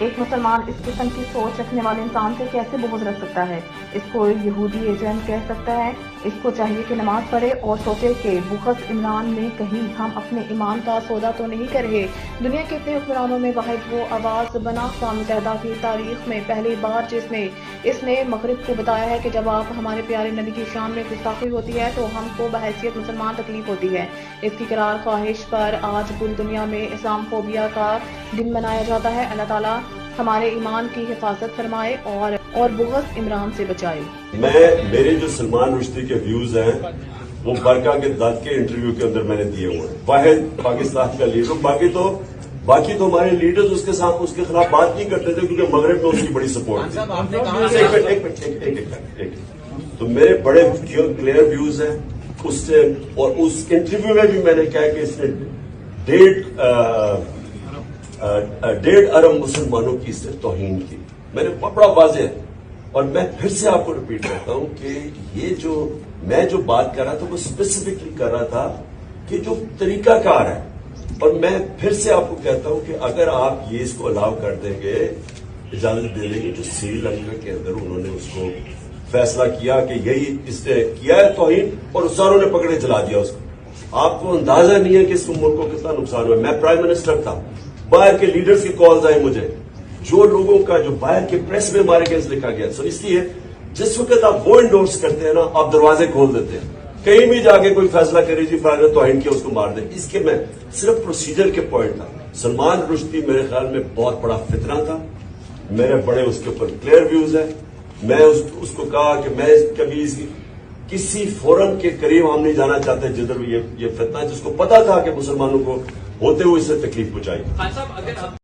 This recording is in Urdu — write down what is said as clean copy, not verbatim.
ایک مسلمان اس قسم کی سوچ رکھنے والے انسان سے کیسے بغض رکھ سکتا ہے؟ اس کو یہودی ایجنٹ کہہ سکتا ہے؟ اس کو چاہیے کہ نماز پڑھے اور سوچے کہ بغض عمران میں کہیں ہم اپنے ایمان کا سودا تو نہیں کر رہے۔ دنیا کے اتنے حکمرانوں میں واحد وہ آواز بنا اقوام متحدہ کی تاریخ میں پہلی بار جس میں اس نے مغرب کو بتایا ہے کہ جب آپ ہمارے پیارے نبی کی شان میں گستاخی ہوتی ہے تو ہم کو بحیثیت مسلمان تکلیف ہوتی ہے۔ اس کی قرار خواہش پر آج پوری دنیا میں اسلام فوبیا کا دن منایا جاتا ہے۔ اللہ تعالیٰ ہمارے ایمان کی حفاظت فرمائے اور بغض عمران سے بچائے۔ میرے جو سلمان رشدی کے ویوز ہیں وہ برقع کے داد کے انٹرویو کے اندر میں نے دیے ہوئے ہیں۔ واحد پاکستان کا لیڈر، باقی تو ہمارے لیڈرز اس کے خلاف بات نہیں کرتے تھے کیونکہ مغرب میں اس کی بڑی سپورٹ تھی۔ ایک تو میرے بڑے کلیئر ویوز ہیں اس سے، اور اس انٹرویو میں بھی میں نے کہا کہ اس نے 1.5 ارب مسلمانوں کی اس نے توہین کی۔ میں نے بڑا واضح ہے، اور میں پھر سے آپ کو ریپیٹ کرتا ہوں کہ یہ میں جو بات کر رہا تھا وہ اسپیسیفکلی کر رہا تھا کہ جو طریقہ کار ہے، اور میں پھر سے آپ کو کہتا ہوں کہ اگر آپ یہ اس کو الاؤ کر دیں گے، اجازت دے دیں گے، جو سری لنکا کے اندر انہوں نے اس کو فیصلہ کیا کہ یہی اس نے کیا ہے توہین، اور ساروں نے پکڑے چلا دیا اس کو۔ آپ کو اندازہ نہیں ہے کہ اس ملک کو کتنا نقصان ہوا۔ میں پرائم منسٹر تھا، باہر کے لیڈرز کی کالز آئی مجھے، جو لوگوں کا جو باہر کے پریس میں ہمارے کیس لکھا گیا۔ سو اس لیے جس وقت آپ وہ انڈورس کرتے ہیں نا، آپ دروازے کھول دیتے ہیں، کہیں بھی جا کے کوئی فیصلہ کرے جی فلاں توہین کیا اس کو مار دیں۔ اس کے میں صرف پروسیجر کے پوائنٹ تھا۔ سلمان رشدی میرے خیال میں بہت بڑا فتنہ تھا، میرے بڑے اس کے اوپر کلیئر ویوز ہیں۔ میں اس کو کہا کہ میں کبھی کسی فورم کے قریب ہم نہیں جانا چاہتے جدھر یہ فتنہ، جس کو پتا تھا کہ مسلمانوں کو ہوتے ہوئے اس سے تکلیف پہنچائی۔